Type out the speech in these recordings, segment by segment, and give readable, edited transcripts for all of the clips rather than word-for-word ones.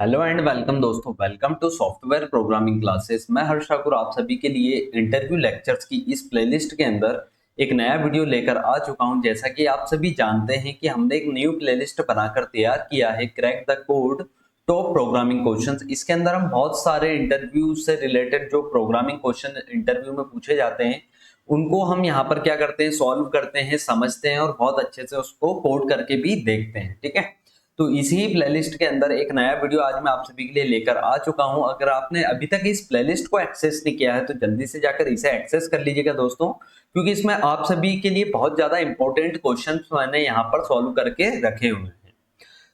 Hello and welcome दोस्तों, welcome to software programming classes. मैं हर्ष ठाकुर आप सभी के लिए इंटरव्यू लेक्चर्स की इस प्लेलिस्ट के अंदर एक नया वीडियो लेकर आ चुका हूं। जैसा कि आप सभी जानते हैं कि हमने एक न्यू प्लेलिस्ट बनाकर तैयार किया है, crack the code top programming questions. इसके अंदर हम बहुत सारे इंटरव्यू से रिलेटेड जो प्रोग्रामिंग क्वेश्चन इंटरव्यू में पूछे जाते हैं उनको हम यहाँ पर क्या करते हैं, सॉल्व करते हैं, समझते हैं और बहुत अच्छे से उसको कोड करके भी देखते हैं। ठीक है, तो इसी प्लेलिस्ट के अंदर एक नया वीडियो आज मैं आप सभी के लिए लेकर आ चुका हूं। अगर आपने अभी तक इस प्लेलिस्ट को एक्सेस नहीं किया है तो जल्दी से जाकर इसे एक्सेस कर लीजिएगा दोस्तों, क्योंकि इसमें आप सभी के लिए बहुत ज्यादा इंपॉर्टेंट क्वेश्चंस मैंने यहाँ पर सॉल्व करके रखे हुए हैं।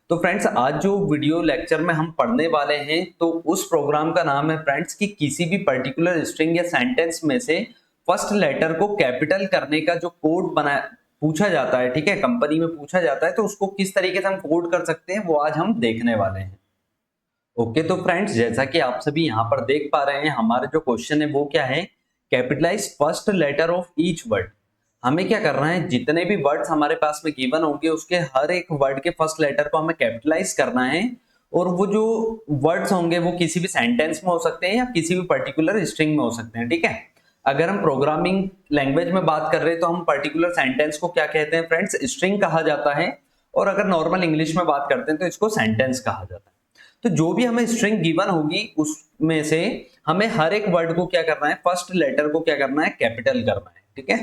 तो फ्रेंड्स, आज जो वीडियो लेक्चर में हम पढ़ने वाले हैं तो उस प्रोग्राम का नाम है फ्रेंड्स कि किसी भी पर्टिकुलर स्ट्रिंग या सेंटेंस में से फर्स्ट लेटर को कैपिटल करने का जो कोड बना पूछा जाता है, ठीक है, कंपनी में पूछा जाता है, तो उसको किस तरीके से हम कोड कर सकते हैं वो आज हम देखने वाले हैं। ओके, तो फ्रेंड्स जैसा कि आप सभी यहाँ पर देख पा रहे हैं, हमारा जो क्वेश्चन है वो क्या है, capitalise first letter of each word. हमें क्या करना है, जितने भी वर्ड्स हमारे पास में गिवन होंगे उसके हर एक वर्ड के फर्स्ट लेटर को हमें कैपिटलाइज करना है। और वो जो वर्ड्स होंगे वो किसी भी सेंटेंस में हो सकते हैं या किसी भी पर्टिकुलर स्ट्रिंग में हो सकते हैं। ठीक है, अगर हम प्रोग्रामिंग लैंग्वेज में बात कर रहे हैं तो हम पर्टिकुलर सेंटेंस को क्या कहते हैं फ्रेंड्स, स्ट्रिंग कहा जाता है। और अगर नॉर्मल इंग्लिश में बात करते हैं तो इसको सेंटेंस कहा जाता है। तो जो भी हमें स्ट्रिंग गिवन होगी उसमें से हमें हर एक वर्ड को क्या करना है, फर्स्ट लेटर को क्या करना है, कैपिटल करना है। ठीक है,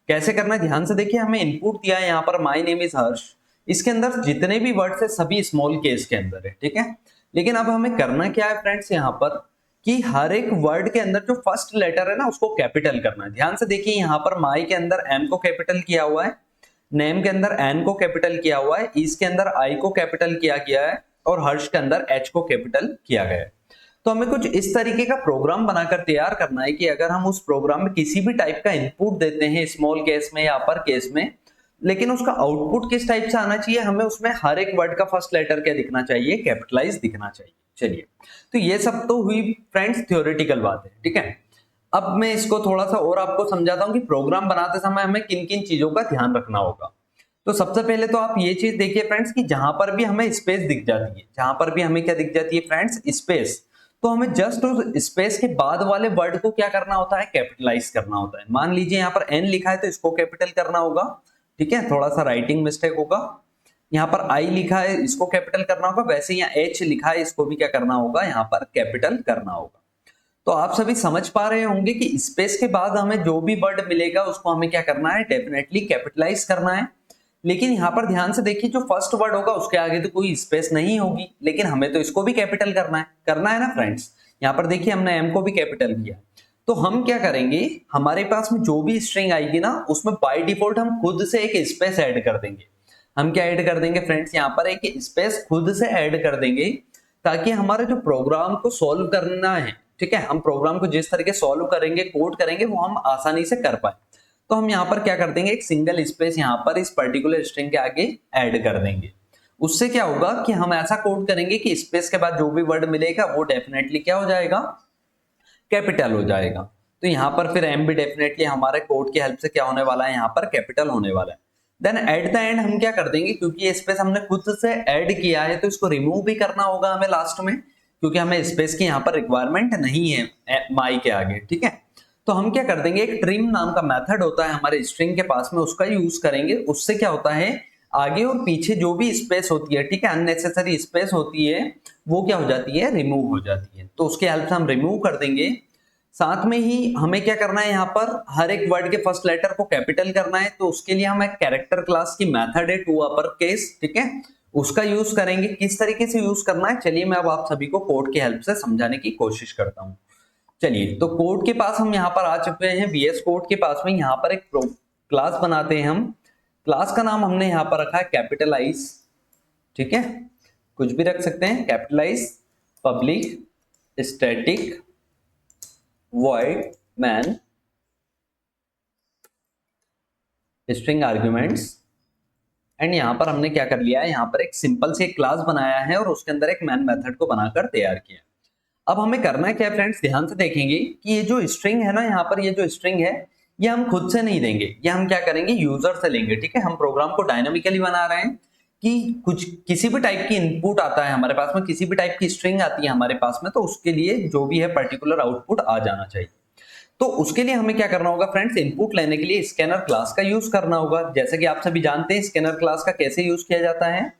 कैसे करना है ध्यान से देखिए। हमें इनपुट दिया है यहाँ पर माय नेम इज हर्ष, इसके अंदर जितने भी वर्ड्स है सभी स्मॉल केस के अंदर है। ठीक है, लेकिन अब हमें करना क्या है फ्रेंड्स, यहाँ पर कि हर एक वर्ड के अंदर जो फर्स्ट लेटर है ना उसको कैपिटल करना है। ध्यान से देखिए, यहाँ पर माई के अंदर एम को कैपिटल किया हुआ है, नेम के अंदर एन को कैपिटल किया हुआ है, इस के अंदर आई को कैपिटल किया गया है और हर्ष के अंदर एच को कैपिटल किया गया है। तो हमें कुछ इस तरीके का प्रोग्राम बनाकर तैयार करना है कि अगर हम उस प्रोग्राम में किसी भी टाइप का इनपुट देते हैं, स्मॉल केस में या अपर केस में, लेकिन उसका आउटपुट किस टाइप से आना चाहिए, हमें उसमें हर एक वर्ड का फर्स्ट लेटर क्या दिखना चाहिए, कैपिटलाइज दिखना चाहिए। चलिए, तो ये सब तो हुई फ्रेंड्स थ्योरेटिकल बात है। ठीक है, अब मैं इसको थोड़ा सा और आपको समझाता हूं कि प्रोग्राम बनाते समय हमें किन किन चीजों का ध्यान रखना होगा। तो सबसे पहले तो आप ये चीज देखिए फ्रेंड्स कि जहां पर भी हमें स्पेस दिख जाती है, जहां पर भी हमें क्या दिख जाती है फ्रेंड्स, स्पेस, तो हमें जस्ट उस स्पेस के बाद वाले वर्ड को क्या करना होता है, कैपिटलाइज करना होता है। मान लीजिए यहाँ पर एन लिखा है तो इसको कैपिटल करना होगा। ठीक है, थोड़ा सा राइटिंग मिस्टेक होगा। यहाँ पर आई लिखा है इसको कैपिटल करना होगा, वैसे यहाँ एच लिखा है इसको भी क्या करना होगा, यहाँ पर कैपिटल करना होगा। तो आप सभी समझ पा रहे होंगे कि स्पेस के बाद हमें जो भी वर्ड मिलेगा उसको हमें क्या करना है, डेफिनेटली कैपिटलाइज करना है। लेकिन यहाँ पर ध्यान से देखिए, जो फर्स्ट वर्ड होगा उसके आगे तो कोई स्पेस नहीं होगी, लेकिन हमें तो इसको भी कैपिटल करना है ना फ्रेंड्स। यहाँ पर देखिए हमने एम को भी कैपिटल किया। तो हम क्या करेंगे, हमारे पास में जो भी स्ट्रिंग आएगी ना उसमें बाय डिफॉल्ट हम खुद से एक स्पेस ऐड कर देंगे। हम क्या ऐड कर देंगे फ्रेंड्स, यहाँ पर एक स्पेस खुद से ऐड कर देंगे ताकि हमारे जो प्रोग्राम को सॉल्व करना है, ठीक है, हम प्रोग्राम को जिस तरीके सॉल्व करेंगे, कोड करेंगे, वो हम आसानी से कर पाए। तो हम यहाँ पर क्या कर देंगे, एक सिंगल स्पेस यहाँ पर इस पर्टिकुलर स्ट्रिंग के आगे ऐड कर देंगे। उससे क्या होगा कि हम ऐसा कोड करेंगे कि स्पेस के बाद जो भी वर्ड मिलेगा वो डेफिनेटली क्या हो जाएगा, कैपिटल हो जाएगा। तो यहाँ पर फिर एम भी डेफिनेटली हमारे कोड की हेल्प से क्या होने वाला है, यहाँ पर कैपिटल होने वाला है। देन एट द एंड हम क्या कर देंगे, क्योंकि ये स्पेस हमने खुद से ऐड किया है तो इसको रिमूव भी करना होगा हमें लास्ट में, क्योंकि हमें स्पेस की यहाँ पर रिक्वायरमेंट नहीं है माई के आगे। ठीक है, तो हम क्या कर देंगे, एक ट्रिम नाम का मेथड होता है हमारे स्ट्रिंग के पास में, उसका यूज करेंगे। उससे क्या होता है, आगे और पीछे जो भी स्पेस होती है, ठीक है, अननेसेसरी स्पेस होती है, वो क्या हो जाती है, रिमूव हो जाती है। तो उसके हेल्प से हम रिमूव कर देंगे। साथ में ही हमें क्या करना है, यहाँ पर हर एक वर्ड के फर्स्ट लेटर को कैपिटल करना है। तो उसके लिए हम एक कैरेक्टर क्लास की मेथड है टू अपर केस, ठीक है, उसका यूज करेंगे। किस तरीके से यूज करना है, चलिए मैं अब आप सभी को कोड की हेल्प से समझाने की कोशिश करता हूँ। चलिए, तो कोड के पास हम यहाँ पर आ चुके हैं, VS कोड के पास में। यहाँ पर एक क्लास बनाते हैं हम। क्लास का नाम हमने यहाँ पर रखा है कैपिटलाइज। ठीक है, कुछ भी रख सकते हैं, capitalise public static void man string arguments। And यहां पर हमने क्या कर लिया है, यहां पर एक सिंपल से एक क्लास बनाया है और उसके अंदर एक मैन मेथड को बनाकर तैयार किया। अब हमें करना क्या है फ्रेंड्स, ध्यान से देखेंगे कि ये जो स्ट्रिंग है ना, यहाँ पर ये जो स्ट्रिंग है ये हम खुद से नहीं देंगे, ये हम क्या करेंगे, यूजर से लेंगे। ठीक है, हम प्रोग्राम को डायनामिकली बना रहे हैं, कि कुछ किसी भी टाइप की इनपुट आता है हमारे पास में, किसी भी टाइप की स्ट्रिंग आती है हमारे पास में, तो उसके लिए जो भी है पर्टिकुलर आउटपुट आ जाना चाहिए। तो उसके लिए हमें क्या करना होगा फ्रेंड्स, इनपुट लेने के लिए स्कैनर क्लास का यूज करना होगा। जैसे कि आप सभी जानते हैं स्कैनर क्लास का कैसे यूज किया जाता है,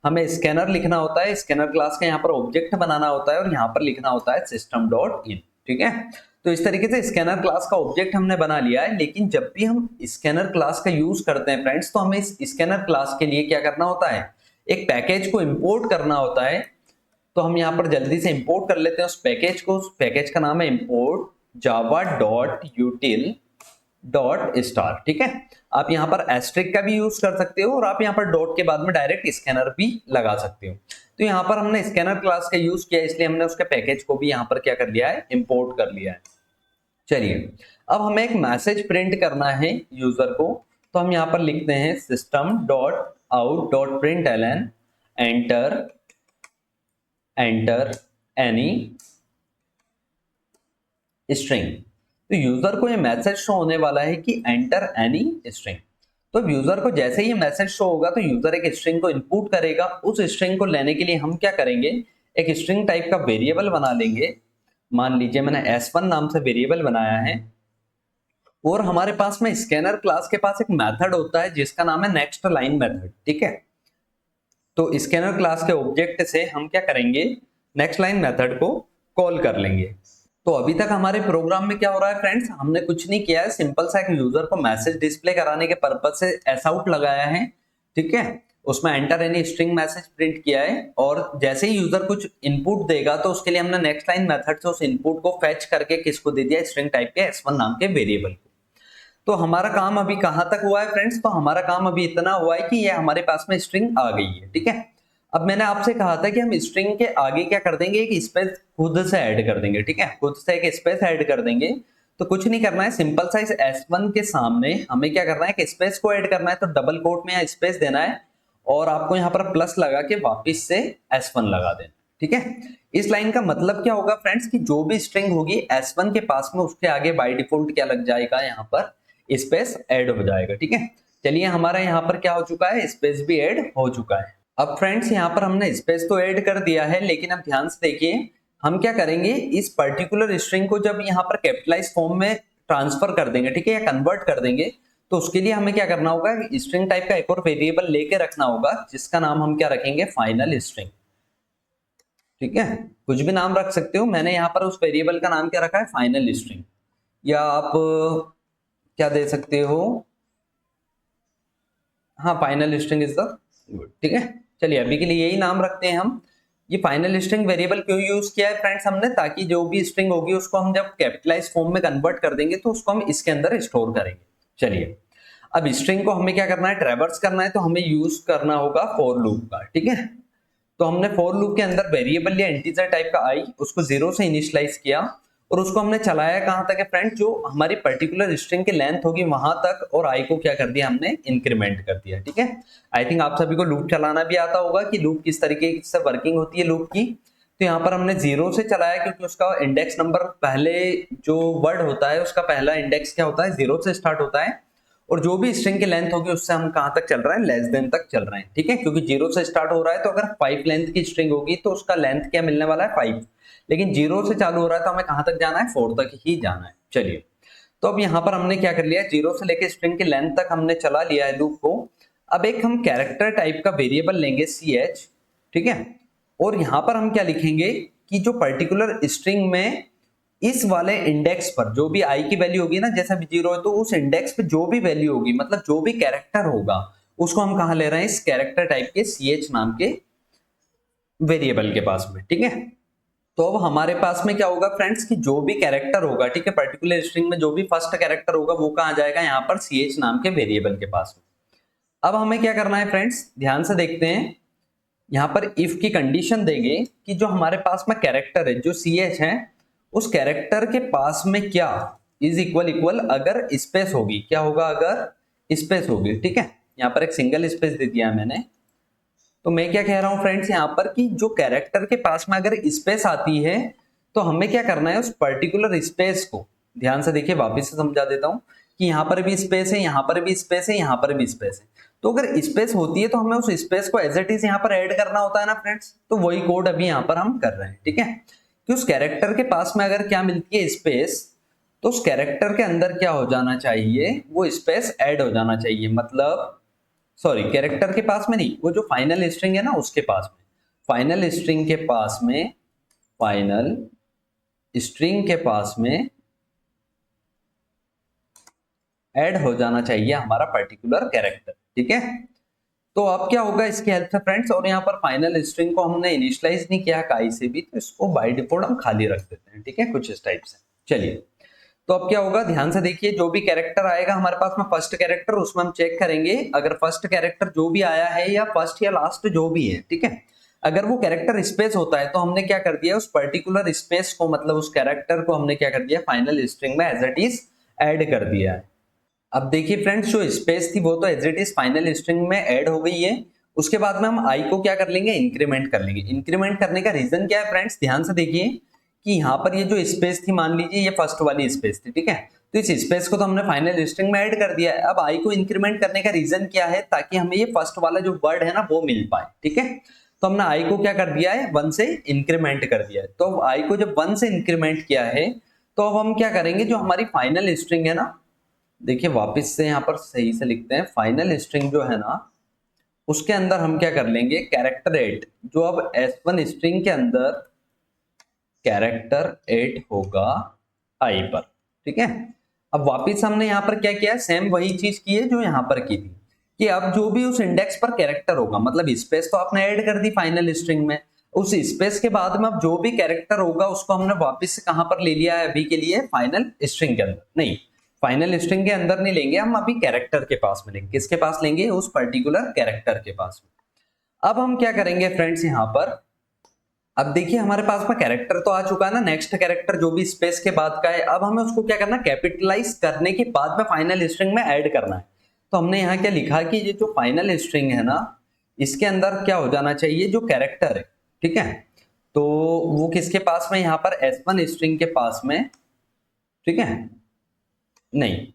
हमें स्कैनर लिखना होता है, स्कैनर क्लास का यहाँ पर ऑब्जेक्ट बनाना होता है और यहाँ पर लिखना होता है सिस्टम डॉट इन। ठीक है, तो इस तरीके से स्कैनर क्लास का ऑब्जेक्ट हमने बना लिया है। लेकिन जब भी हम स्कैनर क्लास का यूज करते हैं फ्रेंड्स, तो हमें इस स्कैनर क्लास के लिए क्या करना होता है, एक पैकेज को इंपोर्ट करना होता है। तो हम यहाँ पर जल्दी से इंपोर्ट कर लेते हैं उस पैकेज को। उस पैकेज का नाम है import Java dot यूटिल dot star. ठीक है, आप यहाँ पर एस्ट्रिक का भी यूज कर सकते हो और आप यहाँ पर डॉट के बाद में डायरेक्ट स्कैनर भी लगा सकते हो। तो यहाँ पर हमने स्कैनर क्लास का यूज किया, इसलिए हमने उसके पैकेज को भी यहाँ पर क्या कर लिया है, इंपोर्ट कर लिया है। चलिए, अब हमें एक मैसेज प्रिंट करना है यूजर को। तो हम यहाँ पर लिखते हैं system dot out dot print ln enter any string. तो यूजर को ये मैसेज शो होने वाला है कि एंटर एनी स्ट्रिंग। तो यूजर को जैसे ही मैसेज शो होगा तो यूजर एक स्ट्रिंग को इनपुट करेगा। उस स्ट्रिंग को लेने के लिए हम क्या करेंगे, एक स्ट्रिंग टाइप का वेरिएबल बना लेंगे। मान लीजिए मैंने s1 नाम से वेरिएबल बनाया है और हमारे पास में स्कैनर क्लास के पास एक मेथड होता है जिसका नाम है नेक्स्ट लाइन मेथड। ठीक है, तो स्कैनर क्लास के ऑब्जेक्ट से हम क्या करेंगे, नेक्स्ट लाइन मेथड को कॉल कर लेंगे। तो अभी तक हमारे प्रोग्राम में क्या हो रहा है फ्रेंड्स, हमने कुछ नहीं किया है, सिंपल सा एक यूजर को मैसेज डिस्प्ले कराने के पर्पज से एस आउट लगाया है। ठीक है, उसमें enter any string message print किया है और जैसे ही यूजर कुछ इनपुट देगा तो उसके लिए हमने नेक्स्ट लाइन मेथड से उस इनपुट को फेच करके किसको दे दिया, स्ट्रिंग टाइप के s1 नाम के वेरिएबल को। तो हमारा काम अभी कहां तक हुआ है फ्रेंड्स, तो हमारा काम अभी इतना हुआ है कि ये हमारे पास में स्ट्रिंग आ गई है। ठीक है, अब मैंने आपसे कहा था कि हम स्ट्रिंग के आगे क्या कर देंगे, एक स्पेस खुद से ऐड कर देंगे। ठीक है, खुद से एक स्पेस ऐड कर देंगे। तो कुछ नहीं करना है, सिंपल सा इस s1 के सामने हमें क्या करना है, एक स्पेस को ऐड करना है। तो डबल कोट में यहाँ स्पेस देना है और आपको यहाँ पर प्लस लगा के वापिस से s1 लगा देना। ठीक है, इस लाइन का मतलब क्या होगा फ्रेंड्स, कि जो भी स्ट्रिंग होगी s1 के पास में उसके आगे बाय डिफॉल्ट क्या लग जाएगा, यहाँ पर स्पेस ऐड हो जाएगा। ठीक है, चलिए हमारा यहाँ पर क्या हो चुका है, स्पेस भी ऐड हो चुका है। अब फ्रेंड्स यहाँ पर हमने स्पेस तो ऐड कर दिया है, लेकिन अब ध्यान से देखिए हम क्या करेंगे, इस पर्टिकुलर स्ट्रिंग को जब यहाँ पर कैपिटलाइज फॉर्म में ट्रांसफर कर देंगे, ठीक है, या कन्वर्ट कर देंगे, तो उसके लिए हमें क्या करना होगा, स्ट्रिंग टाइप का एक और वेरिएबल लेके रखना होगा जिसका नाम हम क्या रखेंगे, फाइनल स्ट्रिंग। ठीक है, कुछ भी नाम रख सकते हो, मैंने यहाँ पर उस वेरिएबल का नाम क्या रखा है, फाइनल स्ट्रिंग। या आप क्या दे सकते हो, हाँ final string is the good. ठीक है, चलिए अभी के लिए यही नाम रखते हैं हम। ये फाइनल स्ट्रिंग वेरिएबल क्यों यूज किया है फ्रेंड्स हमने, ताकि जो भी स्ट्रिंग होगी उसको हम जब कैपिटलाइज फॉर्म में कन्वर्ट कर देंगे तो उसको हम इसके अंदर स्टोर करेंगे। चलिए, अब स्ट्रिंग को हमें क्या करना है, ट्रैवर्स करना है, तो हमें यूज करना होगा फॉर लूप का। ठीक है, तो हमने फॉर लूप के अंदर वेरिएबल लिया इंटीजर टाइप का आई, उसको 0 से इनिशियलाइज किया और उसको हमने चलाया कहां तक है फ्रेंड, जो हमारी पर्टिकुलर स्ट्रिंग की लेंथ होगी वहां तक, और आई को क्या कर दिया हमने, इंक्रीमेंट कर दिया। ठीक है, आई थिंक आप सभी को लूप चलाना भी आता होगा कि लूप किस तरीके से वर्किंग होती है लूप की। तो यहाँ पर हमने 0 से चलाया क्योंकि उसका इंडेक्स नंबर, पहले जो वर्ड होता है उसका पहला इंडेक्स क्या होता है, 0 से स्टार्ट होता है, और जो भी स्ट्रिंग की लेंथ होगी उससे हम कहां तक चल रहे हैं, लेस देन तक चल रहे हैं। ठीक है, क्योंकि 0 से स्टार्ट हो रहा है तो अगर 5 लेंथ की स्ट्रिंग होगी तो उसका लेंथ क्या मिलने वाला है, 5, लेकिन 0 से चालू हो रहा है तो हमें कहां तक जाना है, 4 तक ही जाना है। चलिए, तो अब यहाँ पर हमने क्या कर लिया, 0 से लेकर स्ट्रिंग की लेंथ तक हमने चला लिया है लूप को। अब एक हम कैरेक्टर टाइप का वेरिएबल लेंगे ch। ठीक है, और यहाँ पर हम क्या लिखेंगे कि जो पर्टिकुलर स्ट्रिंग में इस वाले इंडेक्स पर जो भी आई की वैल्यू होगी ना, जैसा भी 0 है तो उस इंडेक्स पे जो भी वैल्यू होगी, मतलब जो भी कैरेक्टर होगा उसको हम कहा ले रहे हैं, इस कैरेक्टर टाइप के ch नाम के वेरिएबल के पास में। ठीक है, तो अब हमारे पास में क्या होगा फ्रेंड्स, कि जो भी कैरेक्टर होगा, ठीक है, पर्टिकुलर स्ट्रिंग में जो भी फर्स्ट कैरेक्टर होगा वो कहाँ जाएगा, यहाँ पर ch नाम के वेरिएबल के पास में। अब हमें क्या करना है फ्रेंड्स, ध्यान से देखते हैं, यहाँ पर इफ की कंडीशन देंगे कि जो हमारे पास में कैरेक्टर है जो ch है, उस कैरेक्टर के पास में क्या इज इक्वल अगर स्पेस होगी, क्या होगा, अगर स्पेस होगी। ठीक है, यहाँ पर एक सिंगल स्पेस दे दिया मैंने। तो मैं क्या कह रहा हूं फ्रेंड्स यहाँ पर, कि जो कैरेक्टर के पास में अगर स्पेस आती है तो हमें क्या करना है, उस पर्टिकुलर स्पेस को, ध्यान से देखिए वापिस से समझा देता हूं, कि यहाँ पर भी स्पेस है, यहाँ पर भी स्पेस है, यहाँ पर भी स्पेस है। तो अगर स्पेस होती है तो हमें उस स्पेस को एज इट इज यहाँ पर ऐड करना होता है ना फ्रेंड्स। तो वही कोड अभी यहाँ पर हम कर रहे हैं, ठीक है। कि उस कैरेक्टर के पास में अगर क्या मिलती है, स्पेस, तो उस कैरेक्टर के अंदर क्या हो जाना चाहिए, वो स्पेस ऐड हो जाना चाहिए। मतलब सॉरी, कैरेक्टर के पास में नहीं, वो जो फाइनल स्ट्रिंग है ना उसके पास में, फाइनल स्ट्रिंग के पास में, फाइनल स्ट्रिंग के पास में ऐड हो जाना चाहिए हमारा पर्टिकुलर कैरेक्टर, ठीक है। तो अब क्या होगा इसकी हेल्प से फ्रेंड्स, और यहाँ पर फाइनल स्ट्रिंग को हमने इनिशियलाइज नहीं किया काई से भी, तो इसको बाय डिफॉल्ट हम खाली रख देते हैं, ठीक है, कुछ इस टाइप से। चलिए, तो अब क्या होगा, ध्यान से देखिए, जो भी कैरेक्टर आएगा हमारे पास में फर्स्ट कैरेक्टर, उसमें हम चेक करेंगे अगर फर्स्ट कैरेक्टर जो भी आया है या फर्स्ट या लास्ट जो भी है, ठीक है, अगर वो कैरेक्टर स्पेस होता है तो हमने क्या कर दिया, उस पर्टिकुलर स्पेस को, मतलब उस कैरेक्टर को हमने क्या कर दिया, फाइनल स्ट्रिंग में एज इट इज ऐड कर दिया है। अब देखिए फ्रेंड्स, जो स्पेस थी वो तो as it is final string में ऐड हो गई है। उसके बाद में हम आई को क्या कर लेंगे, इंक्रीमेंट कर लेंगे। इंक्रीमेंट करने का रीजन क्या है फ्रेंड्स, ध्यान से देखिए कि यहाँ पर ये जो स्पेस थी, मान लीजिए ये फर्स्ट वाली स्पेस थी, ठीक है, तो इस स्पेस को तो हमने फाइनल स्ट्रिंग में ऐड कर दिया है। अब आई को इंक्रीमेंट करने का रीजन क्या है, ताकि हमें ये फर्स्ट वाला जो वर्ड है ना वो मिल पाए, ठीक है। तो हमने आई को क्या कर दिया है, 1 से इंक्रीमेंट कर दिया है। तो आई को जब 1 से इंक्रीमेंट किया है, तो अब हम क्या करेंगे, जो हमारी फाइनल स्ट्रिंग है ना, देखिए वापस से यहाँ पर सही से लिखते हैं, फाइनल स्ट्रिंग जो है ना उसके अंदर हम क्या कर लेंगे, कैरेक्टर 8, जो अब S1 स्ट्रिंग के अंदर कैरेक्टर 8 होगा आई पर, ठीक है। अब वापिस हमने यहाँ पर क्या किया है, सेम वही चीज की है जो यहाँ पर की थी, कि अब जो भी उस इंडेक्स पर कैरेक्टर होगा, मतलब स्पेस तो आपने ऐड कर दी फाइनल स्ट्रिंग में, उस स्पेस के बाद में अब जो भी कैरेक्टर होगा उसको हमने वापस से कहां पर ले लिया है अभी के लिए, फाइनल स्ट्रिंग के अंदर। नहीं, फाइनल स्ट्रिंग के अंदर नहीं लेंगे हम, अभी कैरेक्टर के पास में लेंगे। किसके पास लेंगे, उस पर्टिकुलर कैरेक्टर के पास में। अब हम क्या करेंगे फ्रेंड्स, यहाँ पर अब देखिए हमारे पास में कैरेक्टर तो आ चुका है ना, नेक्स्ट कैरेक्टर जो भी स्पेस के बाद का है, अब हमें उसको क्या करना, कैपिटलाइज करने के बाद में फाइनल स्ट्रिंग में ऐड करना है। तो हमने यहाँ क्या लिखा कि ये जो फाइनल स्ट्रिंग है ना, इसके अंदर क्या हो जाना चाहिए, जो कैरेक्टर है, ठीक है, तो वो किसके पास में, यहाँ पर S1 स्ट्रिंग के पास में, ठीक है, नहीं,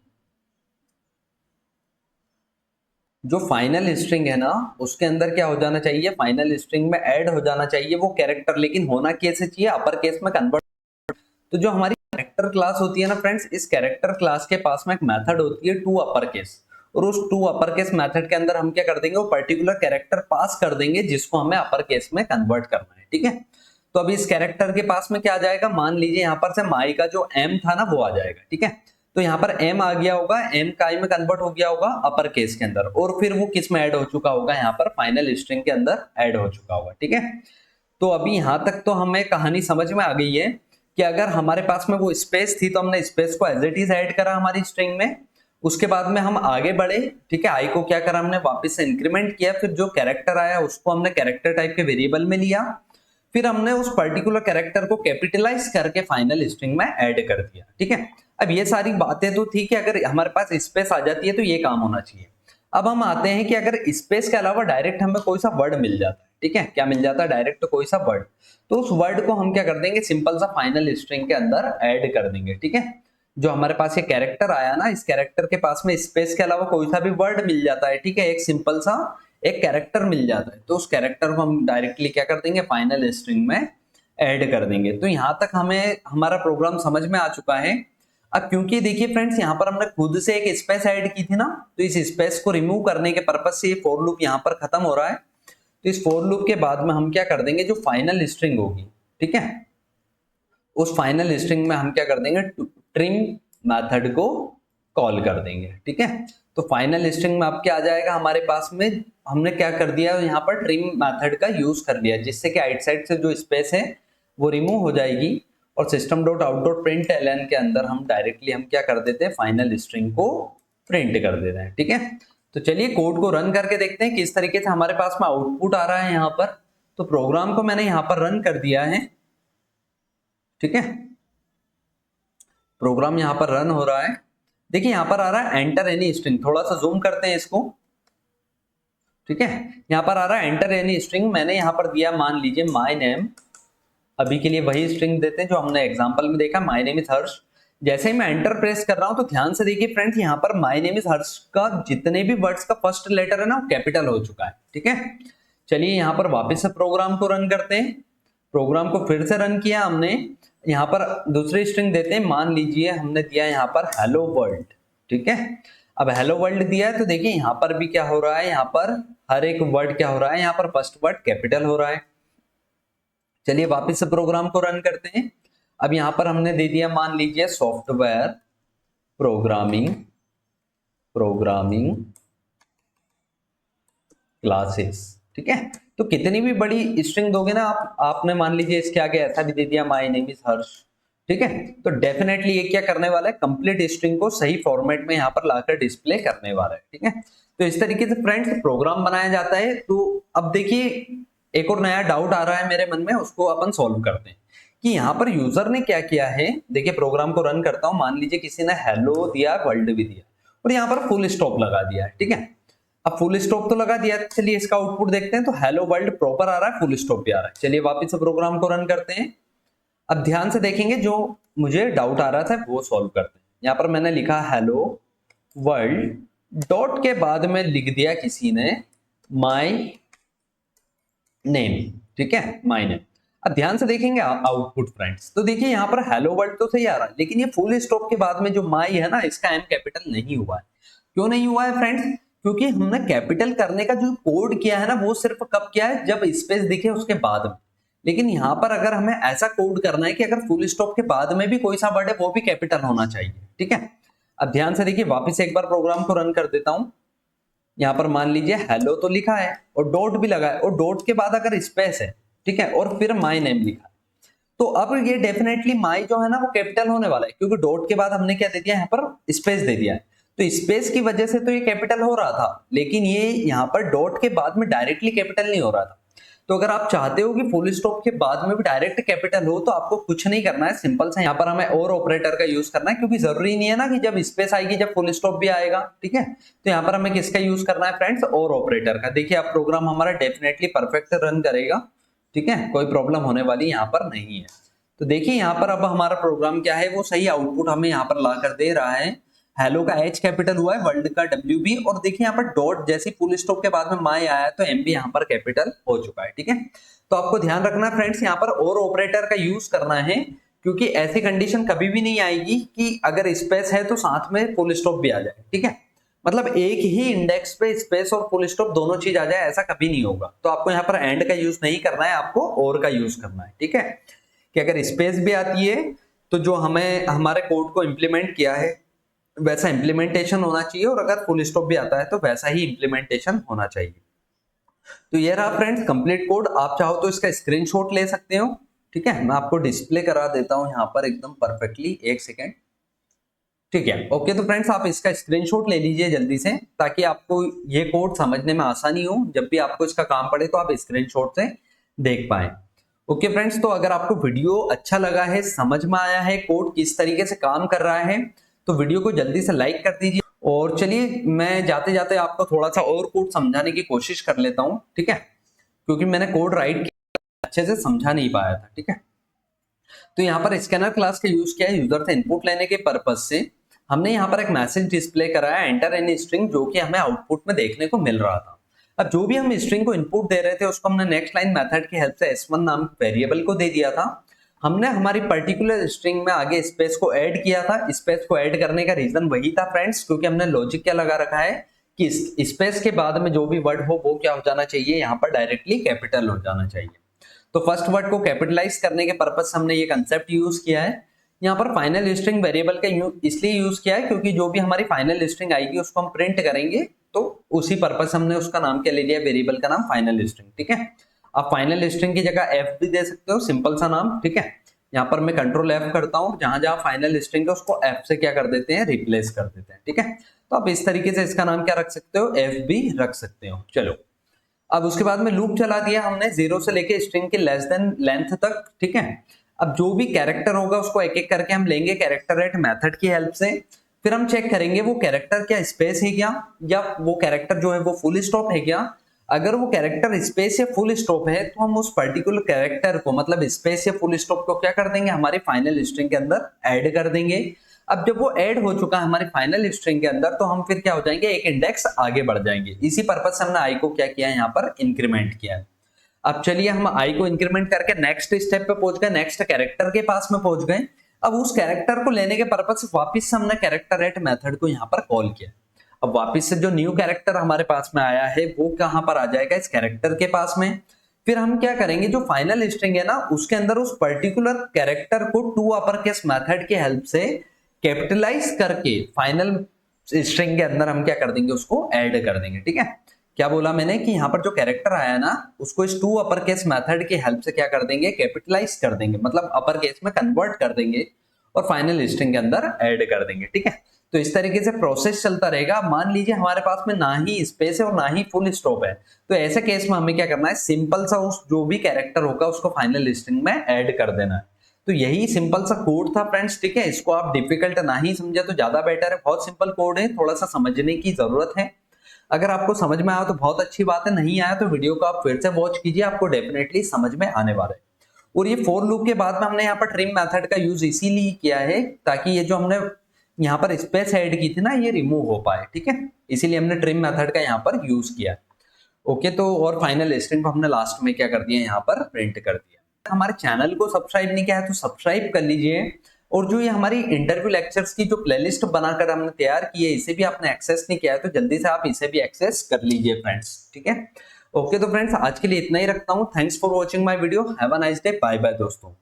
जो फाइनल स्ट्रिंग है ना उसके अंदर क्या हो जाना चाहिए, फाइनल स्ट्रिंग में ऐड हो जाना चाहिए वो कैरेक्टर, लेकिन होना कैसे चाहिए, अपर केस में कन्वर्ट। तो जो हमारी कैरेक्टर क्लास होती है ना फ्रेंड्स, इस कैरेक्टर क्लास के पास में एक मेथड होती है टू अपर केस, और उस टू अपर केस मेथड के अंदर हम क्या कर देंगे, वो पर्टिकुलर कैरेक्टर पास कर देंगे जिसको हमें अपर केस में कन्वर्ट करना है, ठीक है। तो अभी इस कैरेक्टर के पास में क्या आ जाएगा, मान लीजिए यहाँ पर से माई का जो एम था ना वो आ जाएगा, ठीक है। तो यहाँ पर एम आ गया होगा, एम का आई में कन्वर्ट हो गया होगा अपर केस के अंदर, और फिर वो किस में ऐड हो चुका होगा, यहाँ पर फाइनल स्ट्रिंग के अंदर ऐड हो चुका होगा, ठीक है। तो अभी यहाँ तक तो हमें कहानी समझ में आ गई है कि अगर हमारे पास में वो स्पेस थी तो हमने स्पेस को एज इट इज ऐड करा हमारी स्ट्रिंग में, उसके बाद में हम आगे बढ़े, ठीक है, आई को क्या करा हमने, वापस से इंक्रीमेंट किया, फिर जो कैरेक्टर आया उसको हमने कैरेक्टर टाइप के वेरिएबल में लिया, फिर हमने उस पर्टिकुलर कैरेक्टर को कैपिटलाइज करके फाइनल स्ट्रिंग में ऐड कर दिया, ठीक है। अब ये सारी बातें तो थी कि अगर हमारे पास स्पेस आ जाती है तो ये काम होना चाहिए। अब हम आते हैं कि अगर स्पेस के अलावा डायरेक्ट हमें कोई सा वर्ड मिल जाता है, ठीक है, क्या मिल जाता है, डायरेक्ट कोई सा वर्ड, तो उस वर्ड को हम क्या कर देंगे, सिंपल सा फाइनल स्ट्रिंग के अंदर ऐड कर देंगे, ठीक है। जो हमारे पास ये कैरेक्टर आया ना, इस कैरेक्टर के पास में स्पेस के अलावा कोई सा भी वर्ड मिल जाता है, ठीक है, एक सिंपल सा एक कैरेक्टर मिल जाता है, तो उस कैरेक्टर को हम डायरेक्टली क्या कर देंगे, फाइनल स्ट्रिंग में ऐड कर देंगे। तो यहां तक हमें हमारा प्रोग्राम समझ में आ चुका है। अब क्योंकि देखिए फ्रेंड्स, यहाँ पर हमने खुद से एक स्पेस ऐड की थी ना, तो इस स्पेस को रिमूव करने के पर्पज से ये फॉर लूप यहाँ पर खत्म हो रहा है। तो इस फॉर लूप के बाद में हम क्या कर देंगे, जो फाइनल स्ट्रिंग होगी, ठीक है, उस फाइनल स्ट्रिंग में हम क्या कर देंगे, ट्रिम मेथड को कॉल कर देंगे, ठीक है। तो फाइनल स्ट्रिंग में अब क्या आ जाएगा हमारे पास में, हमने क्या कर दिया, यहाँ पर ट्रिम मेथड का यूज कर लिया, जिससे कि आइट साइड से जो स्पेस है वो रिमूव हो जाएगी, और system dot out dot print ln के अंदर हम डायरेक्टली हम क्या कर देते हैं, फाइनल स्ट्रिंग को प्रिंट कर देते हैं, ठीक है। तो चलिए कोड को रन करके देखते हैं किस तरीके से हमारे पास में आउटपुट आ रहा है यहाँ पर। तो प्रोग्राम को मैंने यहाँ पर रन कर दिया है, ठीक है, प्रोग्राम यहाँ पर रन हो रहा है। देखिए यहाँ पर आ रहा है एंटर एनी स्ट्रिंग, थोड़ा सा जूम करते हैं इसको, ठीक है, यहाँ पर आ रहा है एंटर एनी स्ट्रिंग, मैंने यहाँ पर दिया मान लीजिए माय नेम, अभी के लिए वही स्ट्रिंग देते हैं जो हमने एग्जांपल में देखा, माय नेम इज हर्ष। जैसे ही मैं एंटर प्रेस कर रहा हूं तो ध्यान से देखिए फ्रेंड्स, यहाँ पर माय नेम इज हर्ष का जितने भी वर्ड्स का फर्स्ट लेटर है ना वो कैपिटल हो चुका है। ठीक है, चलिए यहाँ पर वापस से प्रोग्राम को रन करते हैं। प्रोग्राम को फिर से रन किया हमने, यहाँ पर दूसरी स्ट्रिंग देते हैं। मान लीजिए हमने दिया यहाँ पर हेलो वर्ल्ड। ठीक है, अब हेलो वर्ल्ड दिया है तो देखिए यहाँ पर भी क्या हो रहा है, यहाँ पर हर एक वर्ड क्या हो रहा है, यहाँ पर फर्स्ट वर्ड कैपिटल हो रहा है। चलिए वापस से प्रोग्राम को रन करते हैं। अब यहां पर हमने दे दिया, मान लीजिए सॉफ्टवेयर प्रोग्रामिंग क्लासेस। ठीक है, तो कितनी भी बड़ी स्ट्रिंग दोगे ना आपने मान लीजिए इसके आगे ऐसा भी दे दिया माय नेम इज हर्ष। ठीक है, तो डेफिनेटली ये क्या करने वाला है, कंप्लीट स्ट्रिंग को सही फॉर्मेट में यहाँ पर लाकर डिस्प्ले करने वाला है। ठीक है, तो इस तरीके से फ्रेंड्स प्रोग्राम बनाया जाता है। तो अब देखिए एक और नया डाउट आ रहा है मेरे मन में, उसको अपन सॉल्व करते हैं कि यहाँ पर यूजर ने क्या किया है। देखिए प्रोग्राम को रन करता हूं, मान लीजिए किसी ने हेलो दिया, वर्ल्ड भी दिया और यहाँ पर फुल स्टॉप लगा दिया है। ठीक है, अब फुल स्टॉप तो लगा दिया, चलिए इसका आउटपुट देखते हैं। तो हेलो वर्ल्ड प्रॉपर आ रहा है, फुल स्टॉप भी आ रहा है। चलिए वापस से प्रोग्राम को रन करते हैं। अब ध्यान से देखेंगे, जो मुझे डाउट आ रहा था वो सॉल्व करते हैं। यहाँ पर मैंने लिखा हेलो वर्ल्ड डॉट के बाद में लिख दिया किसी ने माय नेम। ठीक है, माय नेम। अब ध्यान से देखेंगे आउटपुट फ्रेंड्स, तो देखिए यहाँ पर हेलो वर्ल्ड तो सही आ रहा है, लेकिन ये फुल स्टॉप के बाद में जो माय है ना, इसका एम कैपिटल नहीं हुआ है। क्यों नहीं हुआ है फ्रेंड्स? क्योंकि हमने कैपिटल करने का जो कोड किया है ना, वो सिर्फ कब किया है, जब स्पेस दिखे उसके बाद में। लेकिन यहाँ पर अगर हमें ऐसा कोड करना है कि अगर फुल स्टॉप के बाद में भी कोई सा वर्ड है वो भी कैपिटल होना चाहिए। ठीक है, अब ध्यान से देखिए, वापस एक बार प्रोग्राम को रन कर देता हूं। यहाँ पर मान लीजिए हेलो तो लिखा है और डॉट भी लगा है, और डॉट के बाद अगर स्पेस है, ठीक है, और फिर माय नेम लिखा है, तो अब ये डेफिनेटली माय जो है ना वो कैपिटल होने वाला है, क्योंकि डॉट के बाद हमने क्या दे दिया, यहाँ पर स्पेस दे दिया है। तो स्पेस की वजह से तो ये कैपिटल हो रहा था, लेकिन ये यहाँ पर डॉट के बाद में डायरेक्टली कैपिटल नहीं हो रहा था। तो अगर आप चाहते हो कि फुल स्टॉप के बाद में भी डायरेक्ट कैपिटल हो, तो आपको कुछ नहीं करना है, सिंपल सा यहाँ पर हमें और ऑपरेटर का यूज करना है, क्योंकि जरूरी नहीं है ना कि जब स्पेस आएगी जब फुल स्टॉप भी आएगा। ठीक है, तो यहाँ पर हमें किसका यूज करना है फ्रेंड्स, और ऑपरेटर का। देखिए अब प्रोग्राम हमारा डेफिनेटली परफेक्ट रन करेगा। ठीक है, कोई प्रॉब्लम होने वाली यहाँ पर नहीं है। तो देखिए यहाँ पर अब हमारा प्रोग्राम क्या है, वो सही आउटपुट हमें यहाँ पर ला कर दे रहा है। हेलो का एच कैपिटल हुआ है, वर्ल्ड का डब्ल्यू भी, और देखिए यहाँ पर डॉट जैसे फुल स्टॉप के बाद में माय आया तो एम भी यहाँ पर कैपिटल हो चुका है। ठीक है, तो आपको ध्यान रखना है फ्रेंड्स, यहाँ पर और ऑपरेटर का यूज करना है, क्योंकि ऐसी कंडीशन कभी भी नहीं आएगी कि अगर स्पेस है तो साथ में फुल स्टॉप भी आ जाए। ठीक है, मतलब एक ही इंडेक्स पे स्पेस और फुल स्टॉप दोनों चीज आ जाए, ऐसा कभी नहीं होगा। तो आपको यहाँ पर एंड का यूज नहीं करना है, आपको और का यूज करना है। ठीक है, कि अगर स्पेस भी आती है तो जो हमें हमारे कोड को इंप्लीमेंट किया है वैसा इंप्लीमेंटेशन होना चाहिए, और अगर फुल स्टॉप भी आता है तो वैसा ही इंप्लीमेंटेशन होना चाहिए। तो ये रहा फ्रेंड्स कंप्लीट कोड। आप चाहो तो इसका स्क्रीनशॉट ले सकते हो। ठीक है, मैं आपको डिस्प्ले करा देता हूं यहाँ पर एकदम परफेक्टली, एक सेकेंड। ठीक है, ओके, तो फ्रेंड्स आप इसका स्क्रीनशॉट ले लीजिए जल्दी से, ताकि आपको ये कोड समझने में आसानी हो। जब भी आपको इसका काम पड़े तो आप स्क्रीनशॉट से देख पाए। ओके फ्रेंड्स, तो अगर आपको वीडियो अच्छा लगा है, समझ में आया है कोड किस तरीके से काम कर रहा है, तो वीडियो को जल्दी से लाइक कर दीजिए। और चलिए मैं जाते जाते आपको थोड़ा सा और कोड समझाने की कोशिश कर लेता हूं। ठीक है, क्योंकि मैंने कोड राइट किया, अच्छे से समझा नहीं पाया था। ठीक है, तो यहाँ पर स्कैनर क्लास का यूज किया है यूजर से इनपुट लेने के पर्पज से। हमने यहाँ पर एक मैसेज डिस्प्ले कराया, एंटर एनी स्ट्रिंग, जो कि हमें आउटपुट में देखने को मिल रहा था। अब जो भी हम स्ट्रिंग को इनपुट दे रहे थे उसको हमने नेक्स्ट लाइन मेथड की हेल्प से s1 नाम वेरिएबल को दे दिया था। हमने हमारी पर्टिकुलर स्ट्रिंग में आगे स्पेस को ऐड किया था। स्पेस को ऐड करने का रीजन वही था फ्रेंड्स, क्योंकि हमने लॉजिक क्या लगा रखा है कि स्पेस के बाद में जो भी वर्ड हो वो क्या हो जाना चाहिए, यहाँ पर डायरेक्टली कैपिटल हो जाना चाहिए। तो फर्स्ट वर्ड को कैपिटलाइज करने के पर्पज से हमने ये कंसेप्ट यूज किया है। यहाँ पर फाइनल स्ट्रिंग वेरिएबल का इसलिए यूज किया है क्योंकि जो भी हमारी फाइनल स्ट्रिंग आएगी उसको हम प्रिंट करेंगे, तो उसी पर्पज हमने उसका नाम क्या ले लिया, वेरिएबल का नाम फाइनल स्ट्रिंग। ठीक है, आप फाइनल स्ट्रिंग की जगह एफ भी दे सकते हो, सिंपल सा नाम। ठीक है, यहाँ पर मैं कंट्रोल एफ करता हूँ, जहां जहां फाइनल स्ट्रिंग है उसको एफ से क्या कर देते हैं, रिप्लेस कर देते हैं। ठीक है, तो आप इस तरीके से इसका नाम क्या रख सकते हो, एफ भी रख सकते हो। चलो, अब उसके बाद में लूप चला दिया हमने 0 से लेके स्ट्रिंग के लेस देन लेंथ तक। ठीक है, अब जो भी कैरेक्टर होगा उसको एक एक करके हम लेंगे कैरेक्टर एट मेथड की हेल्प से। फिर हम चेक करेंगे वो कैरेक्टर क्या स्पेस है क्या, या वो कैरेक्टर जो है वो फुल स्टॉप है क्या। अगर वो कैरेक्टर स्पेस या फुल स्टॉप है तो हम उस पर्टिकुलर कैरेक्टर को, मतलब स्पेस या फुल स्टॉप को क्या कर देंगे, हमारे फाइनल स्ट्रिंग के अंदर ऐड कर देंगे। अब जब वो ऐड हो चुका है हमारी फाइनल स्ट्रिंग के अंदर, तो हम फिर क्या हो जाएंगे, एक इंडेक्स आगे बढ़ जाएंगे। इसी पर्पज से हमने आई को क्या किया है, यहाँ पर इंक्रीमेंट किया है। अब चलिए हम आई को इंक्रीमेंट करके नेक्स्ट स्टेप पे पहुंच गए, नेक्स्ट कैरेक्टर के पास में पहुंच गए। अब उस कैरेक्टर को लेने के पर्पज से वापस से हमने कैरेक्टर एट मेथड को यहाँ पर कॉल किया। अब वापस से जो न्यू कैरेक्टर हमारे पास में आया है वो कहां पर आ जाएगा, इस कैरेक्टर के पास में। फिर हम क्या करेंगे, जो फाइनल स्ट्रिंग है ना उसके अंदर उस पर्टिकुलर कैरेक्टर को टू अपर केस मेथड की हेल्प से कैपिटलाइज करके फाइनल स्ट्रिंग के अंदर हम क्या कर देंगे, उसको ऐड कर देंगे। ठीक है, क्या बोला मैंने कि यहाँ पर जो कैरेक्टर आया ना उसको इस टू अपर केस मेथड की हेल्प से क्या कर देंगे, कैपिटलाइज कर देंगे, मतलब अपर केस में कन्वर्ट कर देंगे और फाइनल स्ट्रिंग के अंदर ऐड कर देंगे। ठीक है, तो इस तरीके से प्रोसेस चलता रहेगा। मान लीजिए हमारे पास में ना ही स्पेस है और ना ही फुल स्टॉप है, तो ऐसे केस में हमें क्या करना है, सिंपल सा उस जो भी कैरेक्टर होगा उसको फाइनल स्ट्रिंग में ऐड कर देना है। तो यही सिंपल सा कोड था फ्रेंड्स। ठीक है, इसको आप डिफिकल्ट ना ही समझे तो ज्यादा बेटर है। बहुत सिंपल कोड है, थोड़ा सा समझने की जरूरत है। अगर आपको समझ में आया तो बहुत अच्छी बात है, नहीं आया तो वीडियो को आप फिर से वॉच कीजिए, आपको डेफिनेटली समझ में आने वाला है। और ये फॉर लूप के बाद में हमने यहाँ पर ट्रिम मेथड का यूज इसीलिए किया है ताकि ये जो हमने यहाँ पर स्पेस ऐड की थी ना ये रिमूव हो पाए। ठीक है, इसीलिए हमने ट्रिम मेथड का यहाँ पर यूज किया। ओके, तो और फाइनल स्ट्रिंग को हमने लास्ट में क्या कर दिया, यहाँ पर प्रिंट कर दिया। हमारे चैनल को सब्सक्राइब नहीं किया है तो सब्सक्राइब कर लीजिए। और जो ये हमारी इंटरव्यू लेक्चर्स की जो प्लेलिस्ट बनाकर हमने तैयार की है, इसे भी आपने एक्सेस नहीं किया है तो जल्दी से आप इसे भी एक्सेस कर लीजिए फ्रेंड्स। ठीक है, ओके तो फ्रेंड्स आज के लिए इतना ही रखता हूँ। Thanks for watching my video, have a nice day, bye bye दोस्तों।